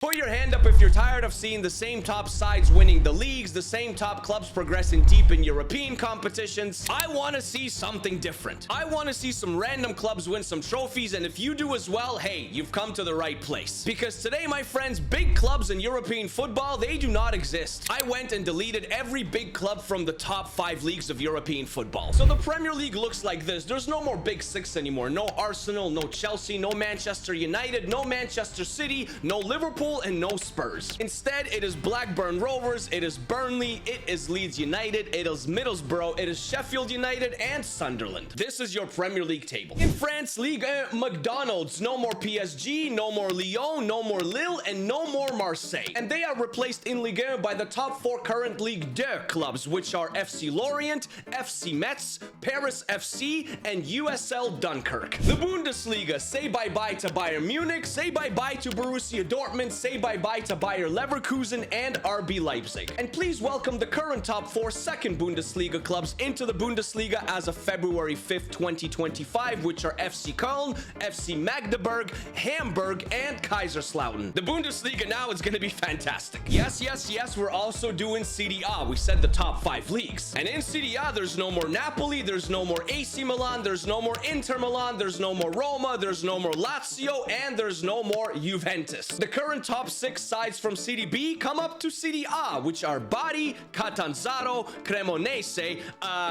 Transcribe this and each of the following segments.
Put your hand up if you're tired of seeing the same top sides winning the leagues, the same top clubs progressing deep in European competitions. I want to see something different. I want to see some random clubs win some trophies, and if you do as well, hey, you've come to the right place. Because today, my friends, big clubs in European football, they do not exist. I went and deleted every big club from the top 5 leagues of European football. So the Premier League looks like this. There's no more big 6 anymore. No Arsenal, no Chelsea, no Manchester United, no Manchester City, no Liverpool, and no Spurs. Instead, it is Blackburn Rovers, it is Burnley, it is Leeds United, it is Middlesbrough, it is Sheffield United, and Sunderland. This is your Premier League table. In France, Ligue 1, McDonald's, no more PSG, no more Lyon, no more Lille, and no more Marseille. And they are replaced in Ligue 1 by the top 4 current Ligue 2 clubs, which are FC Lorient, FC Metz, Paris FC, and USL Dunkirk. The Bundesliga, say bye-bye to Bayern Munich, say bye-bye to Borussia Dortmund, say bye-bye to Bayer Leverkusen and RB Leipzig. And please welcome the current top 4 second Bundesliga clubs into the Bundesliga as of February 5th, 2025, which are FC Köln, FC Magdeburg, Hamburg, and Kaiserslautern. The Bundesliga now is going to be fantastic. Yes, we're also doing Serie A. We said the top 5 leagues. And in Serie A, there's no more Napoli, there's no more AC Milan, there's no more Inter Milan, there's no more Roma, there's no more Lazio, and there's no more Juventus. The current top 6 sides from Serie B come up to Serie A, which are Bari, Catanzaro, Cremonese,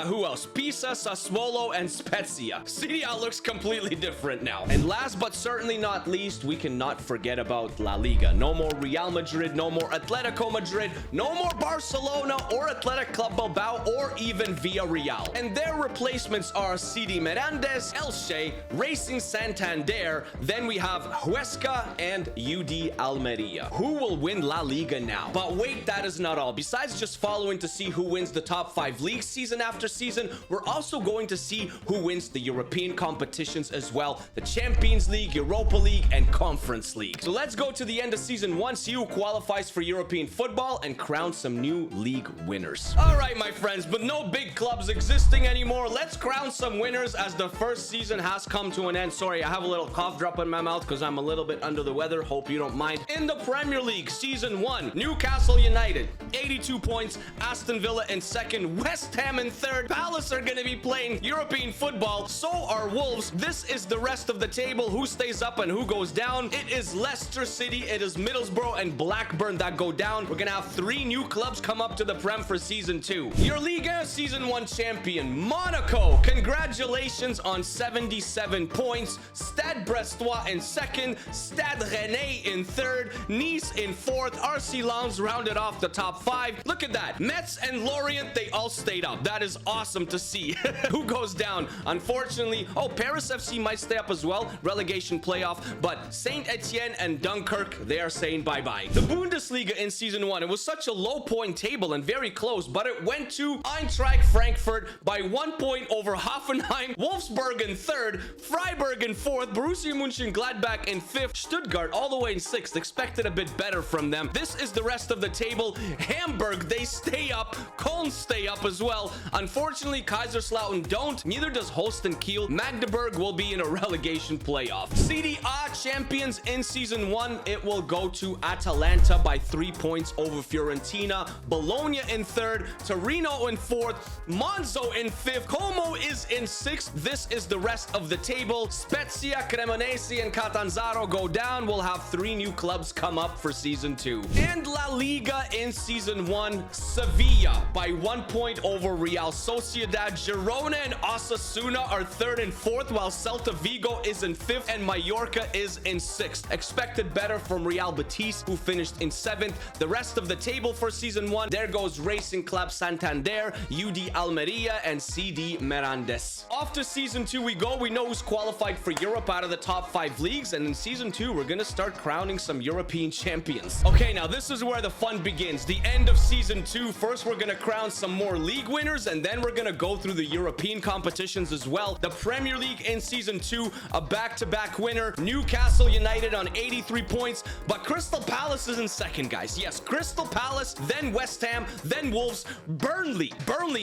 who else? Pisa, Sassuolo, and Spezia. Serie A looks completely different now. And last but certainly not least, we cannot forget about La Liga. No more Real Madrid, no more Atletico Madrid, no more Barcelona or Athletic Club Bilbao or even Villarreal. And their replacements are CD Mirandes, Elche, Racing Santander, then we have Huesca and UD Almeria. Who will win La Liga now? But wait, that is not all. Besides just following to see who wins the top 5 leagues season after season, we're also going to see who wins the European competitions as well. The Champions League, Europa League, and Conference League. So let's go to the end of season 1, see who qualifies for European football, and crown some new league winners. All right, my friends, but no big clubs existing anymore. Let's crown some winners as the first season has come to an end. Sorry, I have a little cough drop in my mouth because I'm a little bit under the weather. Hope you don't mind. In the Premier League, Season 1, Newcastle United, 82 points, Aston Villa in 2nd, West Ham in 3rd, Palace are going to be playing European football, so are Wolves. This is the rest of the table, who stays up and who goes down. It is Leicester City, it is Middlesbrough, and Blackburn that go down. We're going to have 3 new clubs come up to the Prem for Season 2. Your Ligue 1 Season 1 champion, Monaco, congratulations on 77 points, Stade Brestois in 2nd, Stade Rennais in 3rd, Nice in 4th, RC Lens rounded off the top 5. Look at that. Metz and Lorient, they all stayed up. That is awesome to see. Who goes down? Unfortunately, Paris FC might stay up as well. Relegation playoff. But Saint Etienne and Dunkirk, they are saying bye-bye. The Bundesliga in Season 1, it was such a low point table and very close, but it went to Eintracht Frankfurt by 1 point over Hoffenheim, Wolfsburg in 3rd, Freiburg in 4th, Borussia Mönchengladbach in 5th, Stuttgart all the way in 6th. Expected a bit better from them. This is the rest of the table. Hamburg, they stay up. Köln stay up as well. Unfortunately, Kaiserslautern don't. Neither does Holstein Kiel. Magdeburg will be in a relegation playoff. Serie A champions in Season 1, it will go to Atalanta by 3 points over Fiorentina. Bologna in 3rd, Torino in 4th, Monza in 5th, Como is in 6th. This is the rest of the table. Spezia, Cremonese, and Catanzaro go down. We'll have 3 new clubs come up for Season 2. And La Liga in Season 1, Sevilla by 1 point over Real Sociedad. Girona and Osasuna are 3rd and 4th, while Celta Vigo is in 5th and Mallorca is in 6th. Expected better from Real Betis, who finished in 7th. The rest of the table for Season 1, there goes Racing Club Santander, UD Almeria, and CD Mirandes. Off to Season 2 we go. We know who's qualified for Europe out of the top 5 leagues, and in Season 2, we're gonna start crowning some European champions. Okay, now this is where the fun begins. The end of Season 2. First, we're gonna crown some more league winners, and then we're gonna go through the European competitions as well. The Premier League in Season 2, a back-to-back winner, Newcastle United on 83 points, but Crystal Palace is in 2nd, guys. Yes, Crystal Palace, then West Ham, then Wolves, Burnley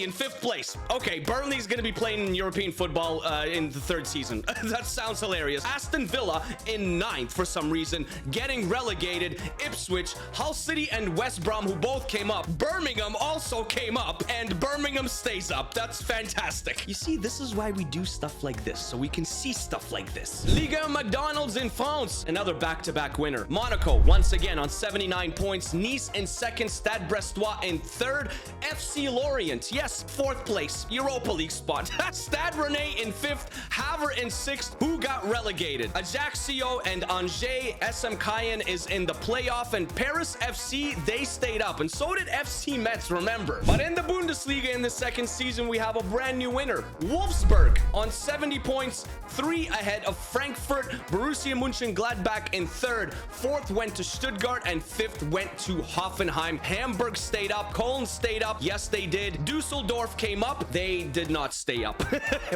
in 5th place. Okay, Burnley's gonna be playing in European football in the 3rd season. That sounds hilarious. Aston Villa in 9th for some reason, getting relegated. Ipswich, Hull City, and West Brom, who both came up. Birmingham also came up, and Birmingham stays up. That's fantastic. You see, this is why we do stuff like this, so we can see stuff like this. Liga McDonald's in France, another back-to-back winner. Monaco, once again, on 79 points. Nice in second, Stade Brestois in third. FC Lorient, yes, fourth place, Europa League spot. Stade Rennais in fifth, Havre in sixth, who got relegated. Ajaccio and Angers, SM Cayenne is in the playoff, and Paris FC, they stayed up, and so did FC Metz, remember. But in the Bundesliga in the second season, we have a brand new winner. Wolfsburg on 70 points, 3 ahead of Frankfurt. Borussia Mönchengladbach in third. Fourth went to Stuttgart, and fifth went to Hoffenheim. Hamburg stayed up. Cologne stayed up. Yes, they did. Dusseldorf came up. They did not stay up.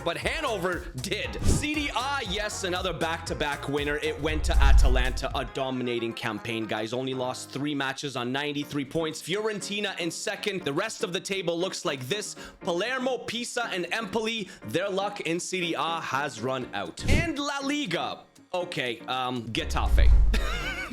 But Hanover did. CDA, yes, another back-to-back winner. It went to Atalanta. A dominating campaign, guys. Only lost 3 matches on 93 points. Fiorentina in second. The rest of the table looks like this. Palermo, Pisa, and Empoli, their luck in CDA has run out. And La Liga. Okay, Getafe.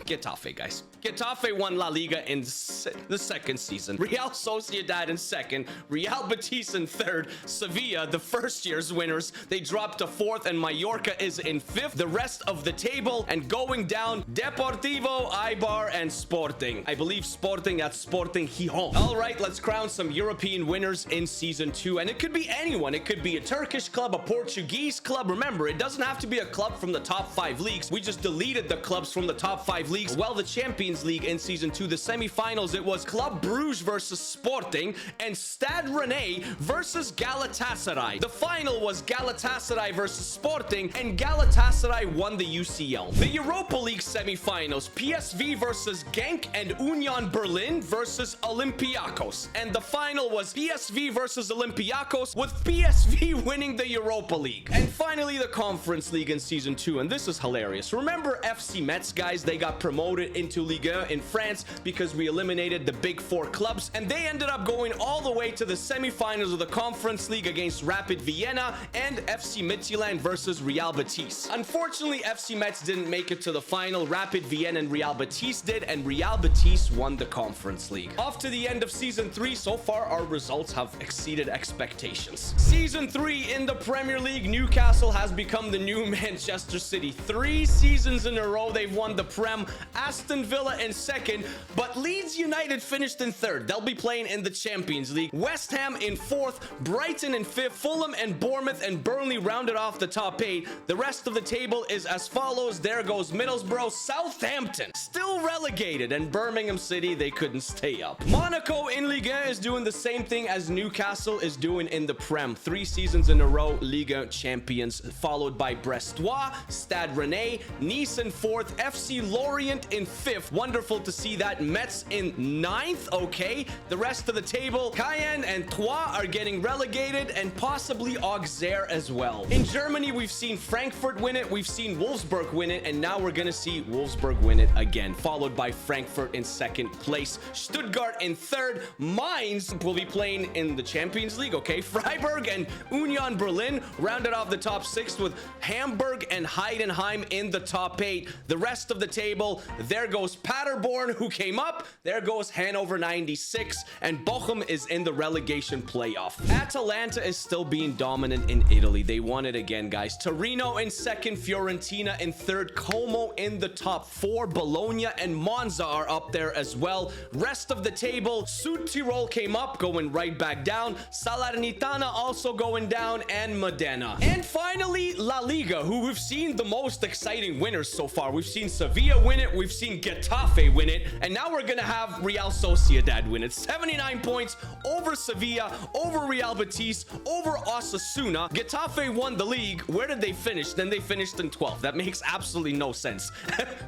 Getafe, guys. Getafe won La Liga in the second season. Real Sociedad in second. Real Betis in third. Sevilla, the first year's winners, they dropped to fourth, and Mallorca is in fifth. The rest of the table, and going down, Deportivo, Eibar, and Sporting. I believe Sporting, that's Sporting Gijón. All right, let's crown some European winners in season 2, and it could be anyone. It could be a Turkish club, a Portuguese club. Remember, it doesn't have to be a club from the top 5 leagues. We just deleted the clubs from the top 5 leagues. Well, the Champions League in season 2, the semifinals, it was Club Bruges versus Sporting and Stade Rennais versus Galatasaray. The final was Galatasaray versus Sporting, and Galatasaray won the UCL. The Europa League semifinals, PSV versus Genk and Union Berlin versus Olympiacos, and the final was PSV versus Olympiacos, with PSV winning the Europa League. And finally, the Conference League in season 2, and this is hilarious. Remember FC Metz, guys? They got promoted into Ligue 1 in France because we eliminated the big 4 clubs, and they ended up going all the way to the semifinals of the Conference League against Rapid Vienna and FC Midtjylland versus Real Betis. Unfortunately, FC Metz didn't make it to the final. Rapid Vienna and Real Betis did, and Real Betis won the Conference League. Off to the end of season 3, so far our results have exceeded expectations. Season 3 in the Premier League, Newcastle has become the new Manchester City. 3 seasons in a row they've won the Prem. Aston Villa in second, but Leeds United finished in third. They'll be playing in the Champions League. West Ham in fourth, Brighton in fifth, Fulham and Bournemouth and Burnley rounded off the top 8. The rest of the table is as follows. There goes Middlesbrough, Southampton still relegated, and Birmingham City, they couldn't stay up. Monaco in Ligue 1 is doing the same thing as Newcastle is doing in the Prem. 3 seasons in a row, Ligue 1 champions, followed by Brestois, Stade Rennais, Nice in fourth, FC Lorient in fifth. Wonderful to see that. Metz in 9th. Okay, the rest of the table, Cayenne and Troyes are getting relegated, and possibly Auxerre as well. In Germany, we've seen Frankfurt win it, we've seen Wolfsburg win it, and now we're gonna see Wolfsburg win it again, followed by Frankfurt in second place, Stuttgart in third. Mainz will be playing in the Champions League. Okay, Freiburg and Union Berlin rounded off the top 6 with Hamburg and Heidenheim in the top 8. The rest of the table, there goes Paderborn, who came up. There goes Hanover 96, and Bochum is in the relegation playoff. Atalanta is still being dominant in Italy. They won it again, guys. Torino in second, Fiorentina in third, Como in the top 4. Bologna and Monza are up there as well. Rest of the table, Südtirol came up, going right back down. Salernitana also going down, and Modena. And finally, La Liga, who we've seen the most exciting winners so far. We've seen Sevilla win it, we've seen Getafe win it, and now we're gonna have Real Sociedad win it. 79 points over Sevilla, over Real Betis, over Osasuna. Getafe won the league. Where did they finish? Then they finished in 12th. That makes absolutely no sense.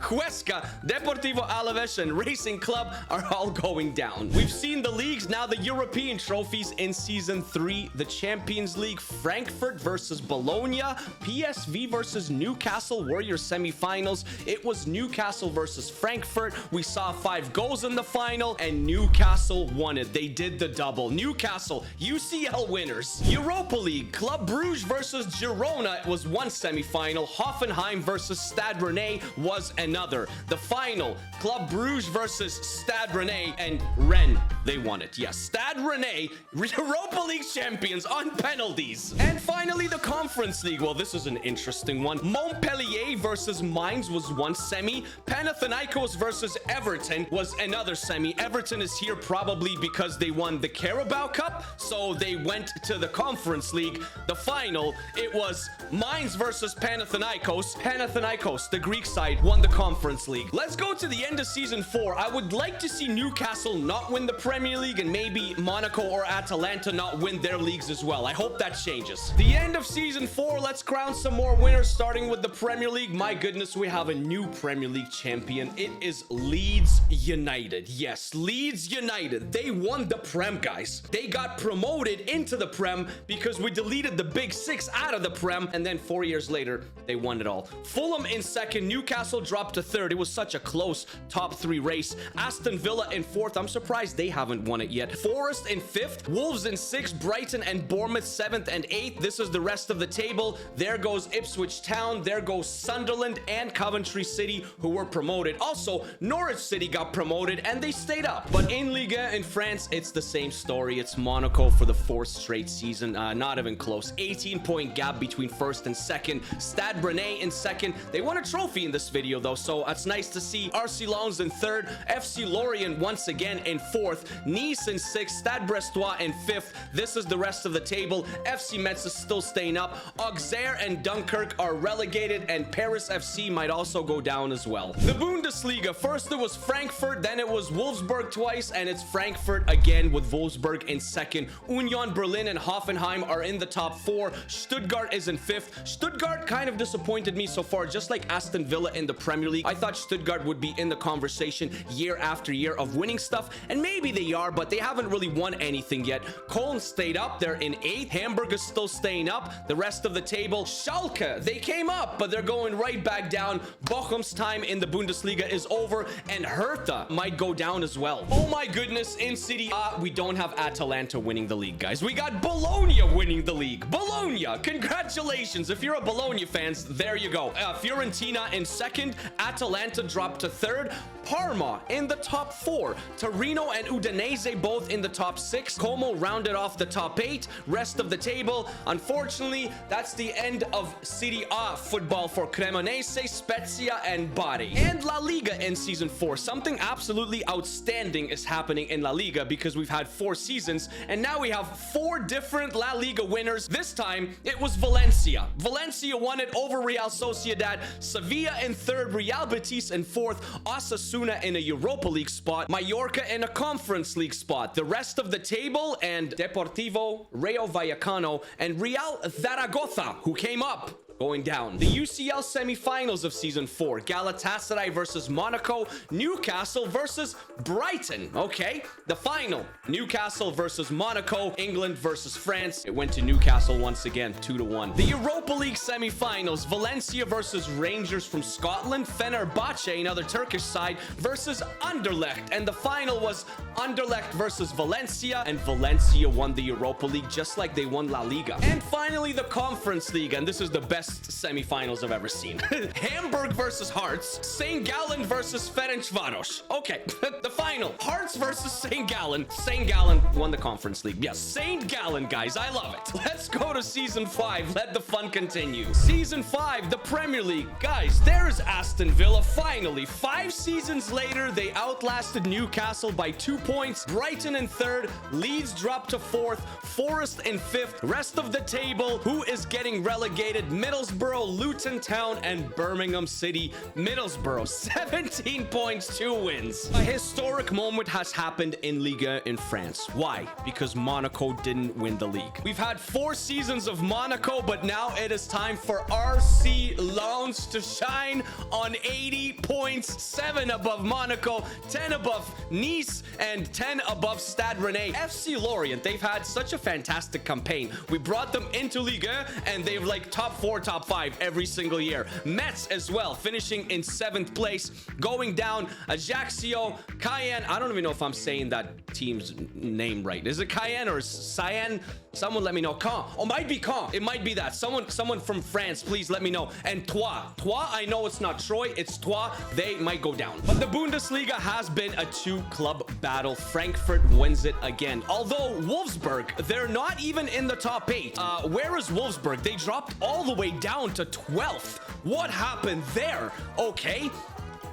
Huesca, Deportivo Alaves, and Racing Club are all going down. We've seen the leagues, now the European trophies in season 3. The Champions League, Frankfurt versus Bologna, PSV versus Newcastle were your semifinals. It was Newcastle Newcastle versus Frankfurt. We saw 5 goals in the final, and Newcastle won it. They did the double. Newcastle, UCL winners. Europa League, Club Brugge versus Girona was one semi-final. Hoffenheim versus Stade Rennais was another. The final, Club Brugge versus Stade Rennais, and Rennes, they won it. Yes, Stade Rennais, Europa League champions on penalties. And finally, the Conference League. Well, this is an interesting one. Montpellier versus Mainz was one semi. Panathinaikos versus Everton was another semi. Everton is here probably because they won the Carabao Cup, so they went to the Conference League. The final, it was Mainz versus Panathinaikos. Panathinaikos, the Greek side, won the Conference League. Let's go to the end of season 4. I would like to see Newcastle not win the Premier League and maybe Monaco or Atalanta not win their leagues as well. I hope that changes. The end of season 4, let's crown some more winners, starting with the Premier League. My goodness, we have a new Premier League champion. It is Leeds United. Yes, Leeds United. They won the Prem, guys. They got promoted into the Prem because we deleted the Big Six out of the Prem, and then 4 years later, they won it all. Fulham in second. Newcastle dropped to third. It was such a close top 3 race. Aston Villa in fourth. I'm surprised they haven't won it yet. Forest in fifth. Wolves in sixth. Brighton and Bournemouth 7th and 8th. This is the rest of the table. There goes Ipswich Town. There goes Sunderland and Coventry City, who were promoted. Also, Norwich City got promoted and they stayed up. But in Liga in France, it's the same story. It's Monaco for the 4th straight season. Not even close. 18-point gap between first and second. Stade Rennais in second. They won a trophy in this video though, so it's nice to see. RC Lens in third. FC Lorient once again in fourth. Nice in sixth. Stade Brestois in fifth. This is the rest of the table. FC Metz is still staying up. Auxerre and Dunkirk are relegated, and Paris FC might also go down as well. The Bundesliga. First it was Frankfurt, then it was Wolfsburg twice, and it's Frankfurt again with Wolfsburg in second. Union Berlin and Hoffenheim are in the top 4. Stuttgart is in 5th. Stuttgart kind of disappointed me so far, just like Aston Villa in the Premier League. I thought Stuttgart would be in the conversation year after year of winning stuff, and maybe they are, but they haven't really won anything yet. Cologne stayed up. They're in 8th. Hamburg is still staying up. The rest of the table, Schalke, they came up, but they're going right back down. Bochum's time in the Bundesliga is over, and Hertha might go down as well. Oh my goodness, in City A, we don't have Atalanta winning the league, guys. We got Bologna winning the league. Bologna, congratulations. If you're a Bologna fans, there you go. Fiorentina in second. Atalanta dropped to third. Parma in the top 4. Torino and Udinese both in the top 6. Como rounded off the top 8. Rest of the table, unfortunately, that's the end of Serie A football for Cremonese, Spezia, and Bari. And La Liga in season 4. Something absolutely outstanding is happening in La Liga because we've had 4 seasons, and now we have 4 different La Liga winners. This time, it was Valencia. Valencia won it over Real Sociedad. Sevilla in 3rd, Real Betis in 4th, Osasuna in a Europa League spot, Mallorca in a Conference League spot. The rest of the table, and Deportivo, Rayo Vallecano, and Real Zaragoza, who came up, going down. The UCL semi-finals of season 4. Galatasaray versus Monaco. Newcastle versus Brighton. Okay. The final. Newcastle versus Monaco. England versus France. It went to Newcastle once again, 2-1. The Europa League semi-finals. Valencia versus Rangers from Scotland. Fenerbahce, another Turkish side, versus Anderlecht. And the final was Anderlecht versus Valencia. And Valencia won the Europa League just like they won La Liga. And finally, the Conference League. And this is the best semi-finals I've ever seen. Hamburg versus Hearts. St. Gallen versus Ferencváros. Okay, the final. Hearts versus St. Gallen. St. Gallen won the Conference League. Yes, St. Gallen, guys. I love it. Let's go to Season 5. Let the fun continue. Season 5, the Premier League. Guys, there's Aston Villa. Finally, 5 seasons later, they outlasted Newcastle by 2 points. Brighton in 3rd. Leeds dropped to 4th. Forest in 5th. Rest of the table, who is getting relegated? Middlesbrough, Luton Town, and Birmingham City. Middlesbrough, 17 points, 2 wins. A historic moment has happened in Liga in France. Why? Because Monaco didn't win the league. We've had 4 seasons of Monaco, but now it is time for RC Lens to shine on 80 points, 7 above Monaco, 10 above Nice, and 10 above Stade Rennais. FC Lorient, they've had such a fantastic campaign. We brought them into Liga, and they've like top 4, top 5 every single year. Mets as well, finishing in 7th place. Going down, Ajaccio, Cayenne. I don't even know if I'm saying that team's name right. Is it Cayenne or Cyan? Someone let me know. Caen. Oh, might be Caen. It might be that. Someone from France, please let me know. And Troyes. Troyes, I know it's not Troy, it's Troyes. They might go down. But the Bundesliga has been a 2-club battle. Frankfurt wins it again. Although Wolfsburg, they're not even in the top 8. Where is Wolfsburg? They dropped all the way down to 12th. What happened there? Okay.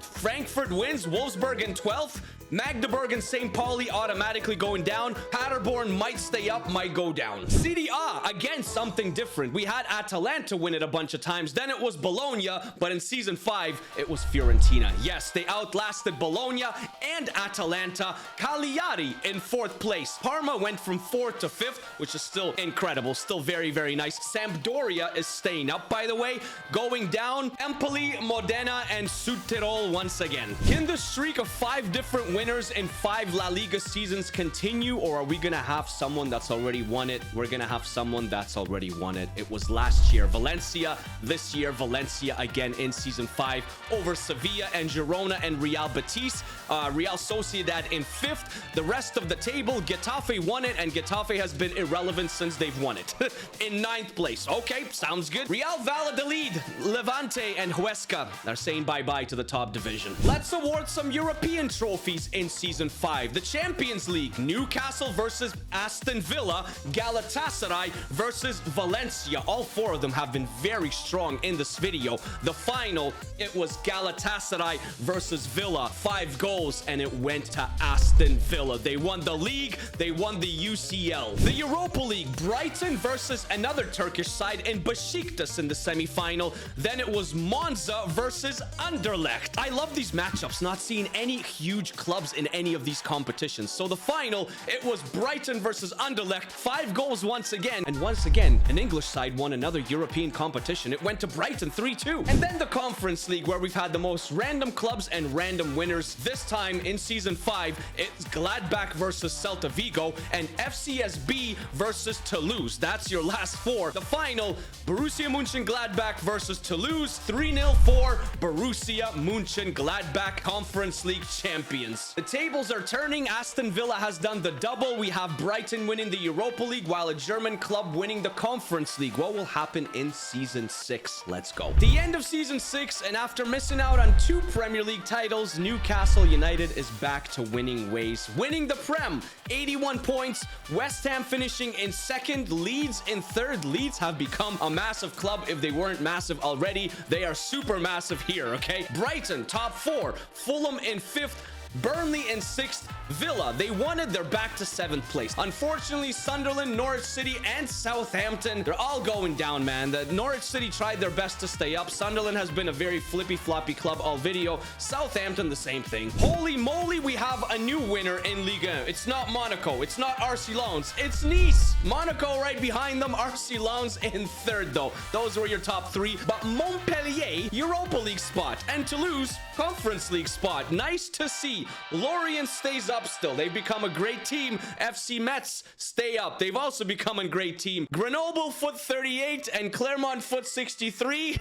Frankfurt wins, Wolfsburg in 12th. Magdeburg and St. Pauli automatically going down. Paderborn might stay up, might go down. Serie A, again, something different. We had Atalanta win it a bunch of times. Then it was Bologna, but in Season 5, it was Fiorentina. Yes, they outlasted Bologna and Atalanta. Cagliari in 4th place. Parma went from 4th to 5th, which is still incredible. Still very, very nice. Sampdoria is staying up, by the way. Going down, Empoli, Modena, and Südtirol once again. Can the streak of 5 different winners in 5 La Liga seasons continue, or are we gonna have someone that's already won it? We're gonna have someone that's already won it. It was last year Valencia, this year Valencia again in Season 5 over Sevilla and Girona and Real Betis. Real Sociedad in 5th. The rest of the table, Getafe won it, and Getafe has been irrelevant since they've won it. In 9th place. Okay, sounds good. Real Valladolid, Levante, and Huesca are saying bye-bye to the top division. Let's award some European trophies in Season 5. The Champions League, Newcastle versus Aston Villa, Galatasaray versus Valencia. All 4 of them have been very strong in this video. The final, it was Galatasaray versus Villa. 5 goals, and it went to Aston Villa. They won the league, they won the UCL. The Europa League, Brighton versus another Turkish side in Besiktas in the semi-final. Then it was Monza versus Anderlecht. I love these matchups, not seeing any huge clubs in any of these competitions. So the final, it was Brighton versus Anderlecht. 5 goals once again. And once again, an English side won another European competition. It went to Brighton 3-2. And then the Conference League, where we've had the most random clubs and random winners. This time in Season 5, it's Gladbach versus Celta Vigo and FCSB versus Toulouse. That's your last 4. The final, Borussia Mönchengladbach versus Toulouse. 3-0 for Borussia Mönchengladbach, Conference League champions. The tables are turning. Aston Villa has done the double. We have Brighton winning the Europa League, while a German club winning the Conference League. What will happen in Season 6? Let's go. The end of Season 6, and after missing out on 2 Premier League titles, Newcastle United is back to winning ways. Winning the Prem, 81 points. West Ham finishing in 2nd. Leeds in 3rd. Leeds have become a massive club. If they weren't massive already, they are super massive here, okay? Brighton, top 4. Fulham in 5th. Burnley in 6th. Villa, they wanted, they're back to 7th place. Unfortunately, Sunderland, Norwich City, and Southampton, they're all going down, man. The Norwich City tried their best to stay up. Sunderland has been a very flippy-floppy club all video. Southampton, the same thing. Holy moly, we have a new winner in Ligue 1. It's not Monaco. It's not RC Lens. It's Nice. Monaco right behind them. RC Lens in 3rd, though. Those were your top 3. But Montpellier, Europa League spot. And Toulouse, Conference League spot. Nice to see. Lorient stays up still. They've become a great team. FC Metz stay up. They've also become a great team. Grenoble foot 38 and Clermont foot 63.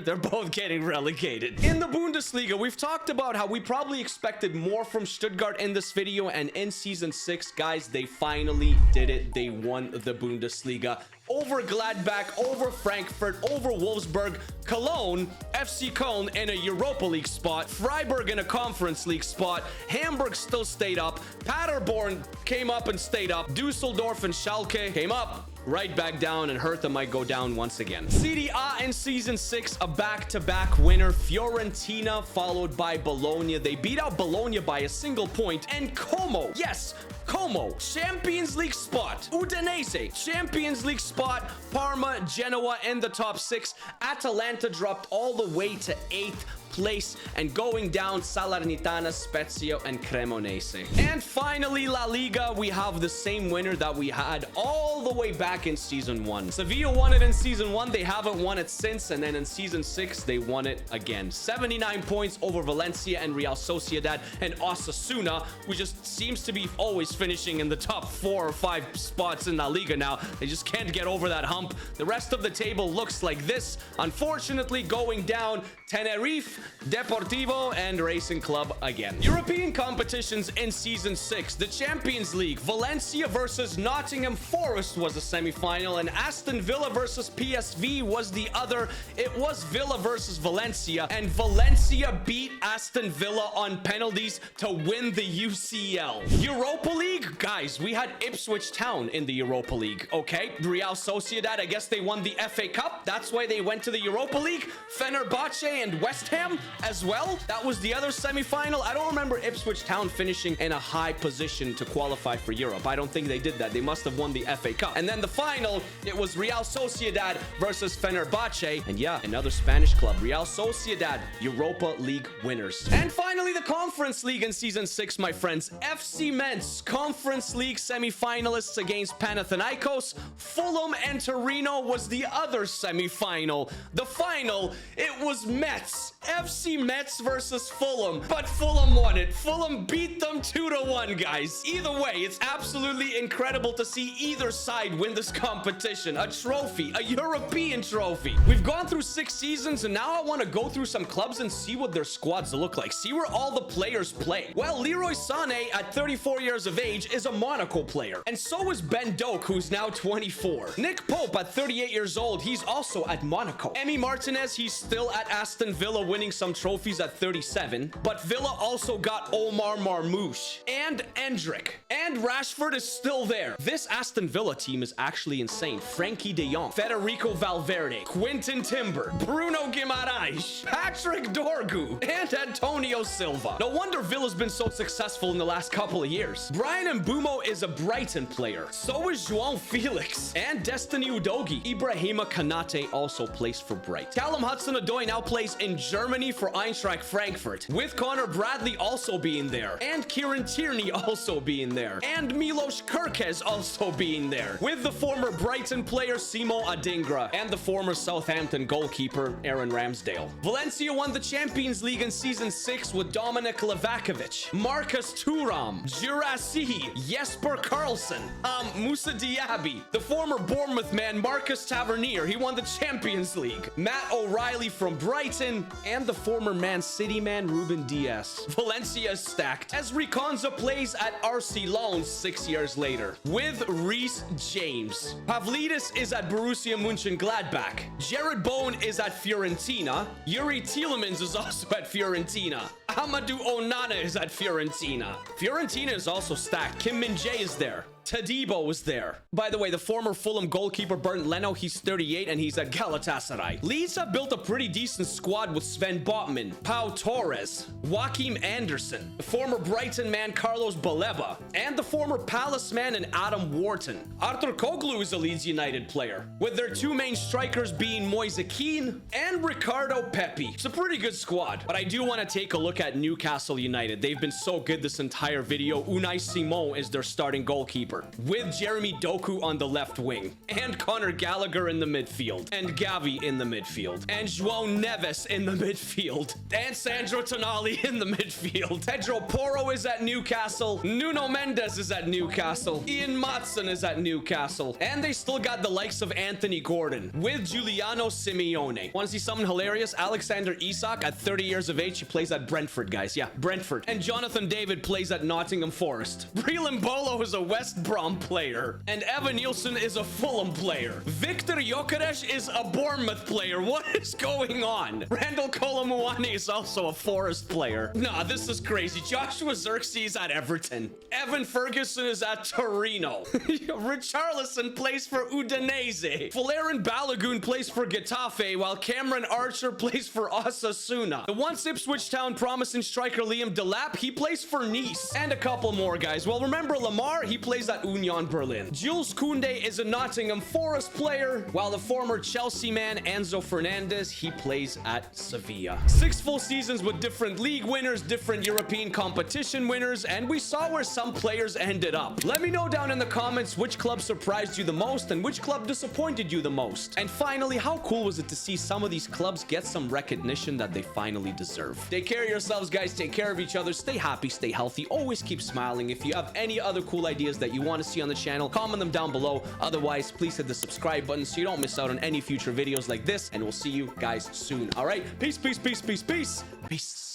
They're both getting relegated. In the Bundesliga, we've talked about how we probably expected more from Stuttgart in this video, and in Season 6, guys, they finally did it. They won the Bundesliga. Over Gladbach, over Frankfurt, over Wolfsburg, Cologne, FC Köln in a Europa League spot, Freiburg in a Conference League spot, Hamburg still stayed up, Paderborn came up and stayed up, Dusseldorf and Schalke came up, right back down, and Hertha might go down once again. Serie A in Season 6, a back-to-back winner. Fiorentina followed by Bologna. They beat out Bologna by a single point. And Como, yes, Como, Champions League spot. Udinese, Champions League spot. Parma, Genoa in the top 6. Atalanta dropped all the way to 8th place, and going down Salernitana, Spezia, and Cremonese. And finally, La Liga, we have the same winner that we had all the way back in season 1. Sevilla won it in season 1. They haven't won it since, and then in season 6, they won it again. 79 points over Valencia and Real Sociedad and Osasuna, who just seems to be always finishing in the top 4 or 5 spots in La Liga now. They just can't get over that hump. The rest of the table looks like this. Unfortunately, going down Tenerife, Deportivo, and Racing Club again. European competitions in season 6. The Champions League. Valencia versus Nottingham Forest was the semi-final, and Aston Villa versus PSV was the other. It was Villa versus Valencia, and Valencia beat Aston Villa on penalties to win the UCL. Europa League? Guys, we had Ipswich Town in the Europa League, okay? Real Sociedad, I guess they won the FA Cup. That's why they went to the Europa League. Fenerbahce and West Ham as well. That was the other semi-final. I don't remember Ipswich Town finishing in a high position to qualify for Europe. I don't think they did that. They must have won the FA Cup. And then the final, it was Real Sociedad versus Fenerbahce. And yeah, another Spanish club, Real Sociedad, Europa League winners. And finally, the Conference League in season 6, my friends. FC Metz, Conference League semi-finalists against Panathinaikos. Fulham and Torino was the other semi-final. The final, it was Metz. FC Metz versus Fulham. But Fulham won it. Fulham beat them 2-1, guys. Either way, it's absolutely incredible to see either side win this competition. A trophy, a European trophy. We've gone through 6 seasons, and now I want to go through some clubs and see what their squads look like. See where all the players play. Well, Leroy Sané, at 34 years of age, is a Monaco player. And so is Ben Doak, who's now 24. Nick Pope, at 38 years old, he's also at Monaco. Emi Martinez, he's still at Aston Villa, winning some trophies at 37. But Villa also got Omar Marmoush and Endrick. And Rashford is still there. This Aston Villa team is actually insane. Frankie de Jong, Federico Valverde, Quinton Timber, Bruno Guimaraes, Patrick Dorgu, and Antonio Silva. No wonder Villa's been so successful in the last couple of years. Brian Mbeumo is a Brighton player. So is João Felix and Destiny Udogie. Ibrahima Kanate also plays for Brighton. Callum Hudson-Odoi now plays in Germany for Eintracht Frankfurt, with Connor Bradley also being there, and Kieran Tierney also being there, and Milos Kerkez also being there, with the former Brighton player Simo Adingra and the former Southampton goalkeeper Aaron Ramsdale. Valencia won the Champions League in season 6 with Dominik Livakovic, Marcus Thuram, Jurasi, Jesper Karlsson, Moussa Diaby, the former Bournemouth man Marcus Tavernier, he won the Champions League, Matt O'Reilly from Brighton, and the former Man City man Ruben Diaz. Valencia is stacked, as Riconza plays at RC Lens 6 years later, with Reece James. Pavlidis is at Borussia Mönchengladbach. Jared Bowen is at Fiorentina. Yuri Tielemans is also at Fiorentina. Amadou Onana is at Fiorentina. Fiorentina is also stacked. Kim Min-jae is there. Tadibo was there. By the way, the former Fulham goalkeeper Bernd Leno, he's 38 and he's at Galatasaray. Leeds have built a pretty decent squad with Sven Botman, Pau Torres, Joachim Anderson, the former Brighton man Carlos Baleba, and the former Palace man and Adam Wharton. Arthur Koglu is a Leeds United player, with their 2 main strikers being Moise Kean and Ricardo Pepi. It's a pretty good squad, but I do want to take a look at Newcastle United. They've been so good this entire video. Unai Simon is their starting goalkeeper, with Jeremy Doku on the left wing, and Conor Gallagher in the midfield, and Gavi in the midfield, and João Neves in the midfield, and Sandro Tonali in the midfield. Pedro Porro is at Newcastle, Nuno Mendes is at Newcastle, Ian Matson is at Newcastle, and they still got the likes of Anthony Gordon, with Giuliano Simeone. Want to see something hilarious? Alexander Isak, at 30 years of age, he plays at Brentford, guys. Yeah, Brentford. And Jonathan David plays at Nottingham Forest. Breland Bolo is a West Brom player, and Evan Nielsen is a Fulham player. Victor Gyökeres is a Bournemouth player. What is going on? Randall Kolomuani is also a Forest player. Nah, this is crazy. Joshua Zirkzee is at Everton. Evan Ferguson is at Torino. Richarlison plays for Udinese. Valerian Balogun plays for Getafe, while Cameron Archer plays for Osasuna. The once Ipswich Town promising striker Liam Delap, he plays for Nice. And a couple more guys. Well, remember Lamar? He plays at at Union Berlin. Jules Koundé is a Nottingham Forest player, while the former Chelsea man Enzo Fernandez, he plays at Sevilla. 6 full seasons with different league winners, different European competition winners, and we saw where some players ended up. Let me know down in the comments which club surprised you the most and which club disappointed you the most. And finally, how cool was it to see some of these clubs get some recognition that they finally deserve? Take care of yourselves, guys. Take care of each other. Stay happy, stay healthy. Always keep smiling. If you have any other cool ideas that you want to see on the channel, comment them down below. Otherwise, please hit the subscribe button so you don't miss out on any future videos like this. And we'll see you guys soon. All right? Peace, peace, peace, peace, peace. Peace.